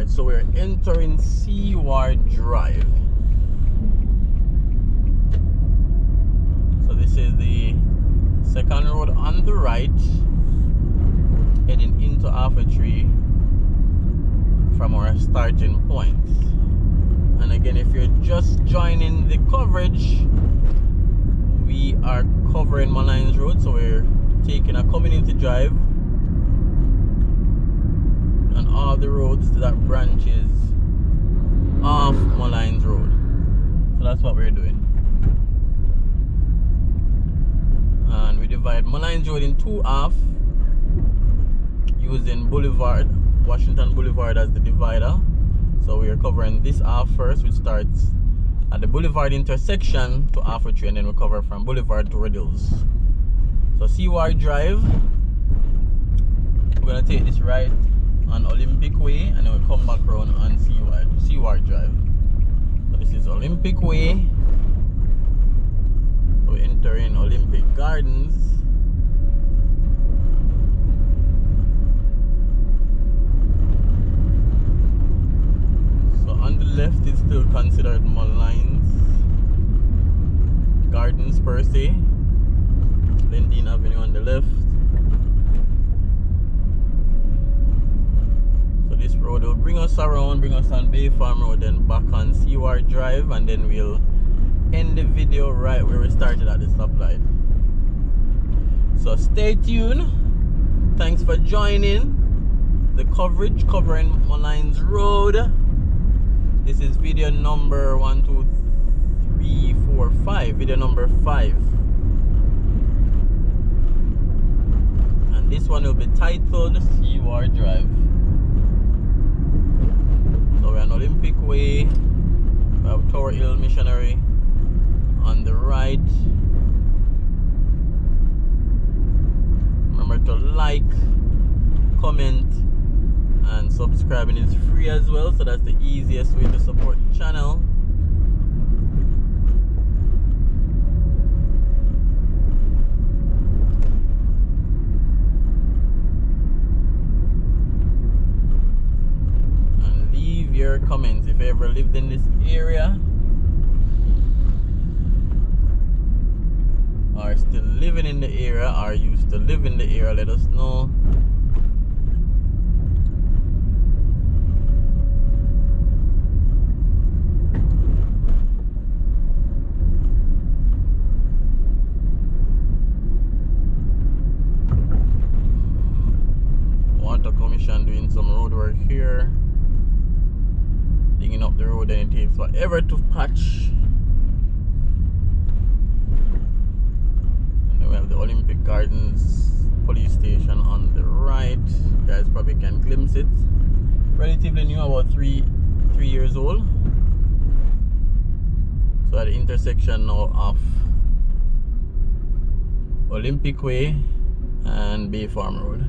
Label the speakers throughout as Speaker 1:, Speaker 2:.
Speaker 1: Alright, so we're entering Seaward Drive. So this is the second road on the right, heading into Alpha Tree from our starting point. And again, if you're just joining the coverage, we are covering Molynes Road, so we're taking a community drive on all the roads that branches off Molynes Road. So that's what we're doing. And we divide Molynes Road in two halves using Boulevard, Washington Boulevard as the divider. So we are covering this half first, which starts at the Boulevard intersection to Alpha Tree, and then we cover from Boulevard to Riddles. So Seaward Drive, we're gonna take this right on Olympic Way, and then we'll come back around on Seaward Drive. So this is Olympic Way. So we enter in Olympic Gardens. So on the left it's still considered Molynes Gardens per se. Lendine Avenue on the left. So this road will bring us around, bring us on Bay Farm Road, then back on Seaward Drive, and then we'll end the video right where we started at the stoplight. So stay tuned. Thanks for joining the coverage covering Molynes Road. This is video number 1, 2, 3, 4, 5. Video number 5. And this one will be titled Seaward Drive. So we're on Olympic Way. We have Tower Hill Missionary on the right. Remember to like, comment, and subscribing is free as well, so that's the easiest way to support the channel. And leave your comments if you ever lived in this area or still living in the area or used to live in the area. Let us know. Water Commission doing some road work here, digging up the road, and it takes forever to patch. We have the Olympic Gardens police station on the right. You guys probably can glimpse it. Relatively new, about 3 years old. So at the intersection now of Olympic Way and Bay Farm Road.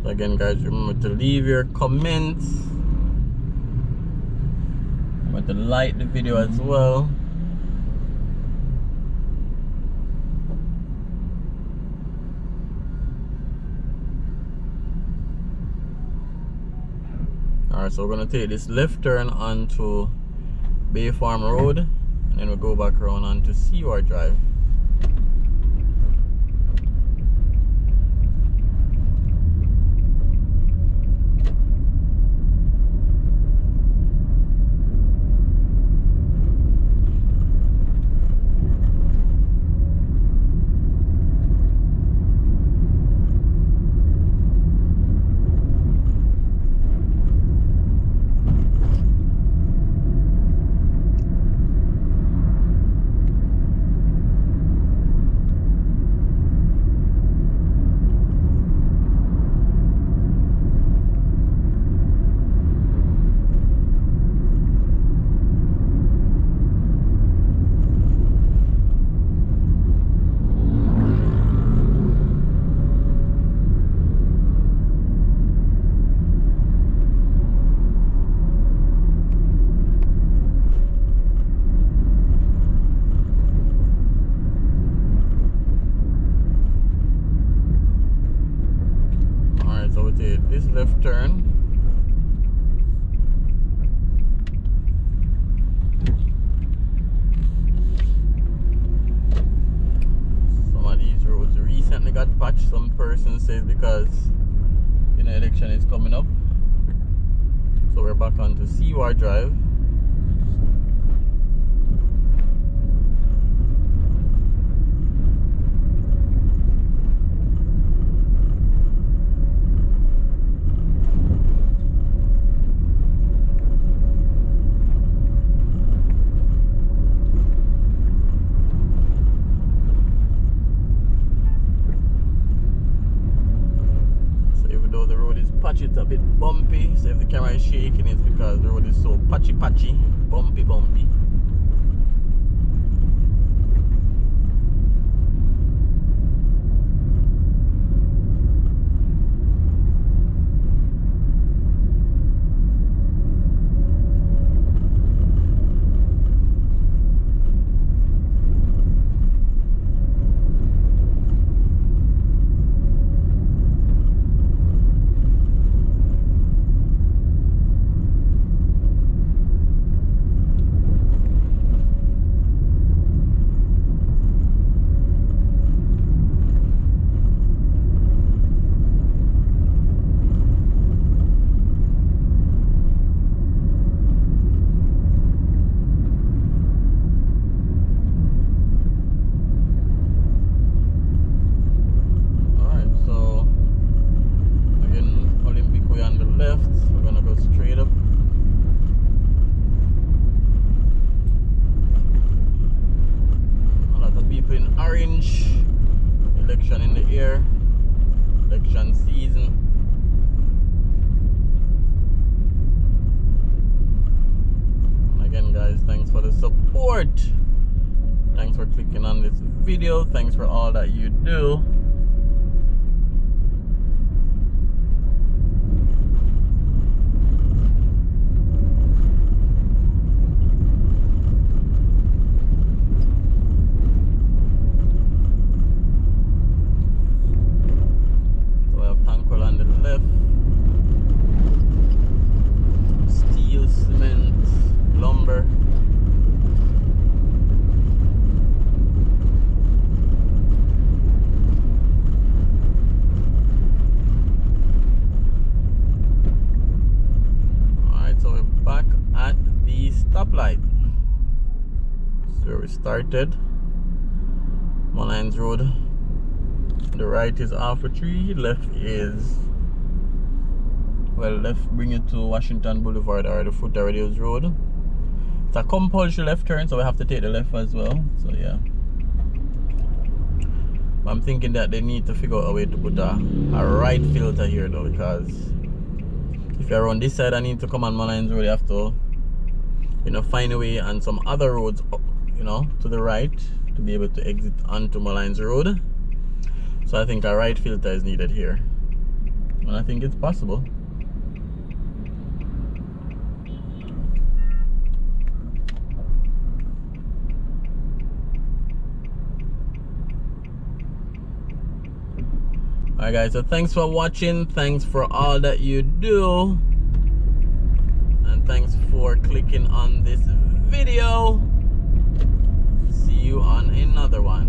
Speaker 1: Again, guys, remember to leave your comments. Remember to like the video as well. Alright, so we're gonna take this left turn onto Bay Farm Road, and then we'll go back around onto Seaward Drive. say it's because election is coming up. So we're back onto Seaward Drive. It's a bit bumpy, so if the camera is shaking, it's because the road is so patchy, bumpy. Election in the air, election season. And again, guys, thanks for the support. Thanks for clicking on this video. Thanks for all that you do. Stoplight. That's where we started. Molynes Road. The right is half a tree, left is, well, left bring you to Washington Boulevard or the Foot Radius Road. It's a compulsory left turn, so we have to take the left as well. So yeah. But I'm thinking that they need to figure out a way to put a right filter here though, because if you're on this side, I need to come on Molynes Road, you have to find a way on some other roads, to the right to be able to exit onto Molynes Road. So I think a right filter is needed here, and I think it's possible. Alright guys, so thanks for watching, thanks for all that you do. Thanks for clicking on this video. See you on another one.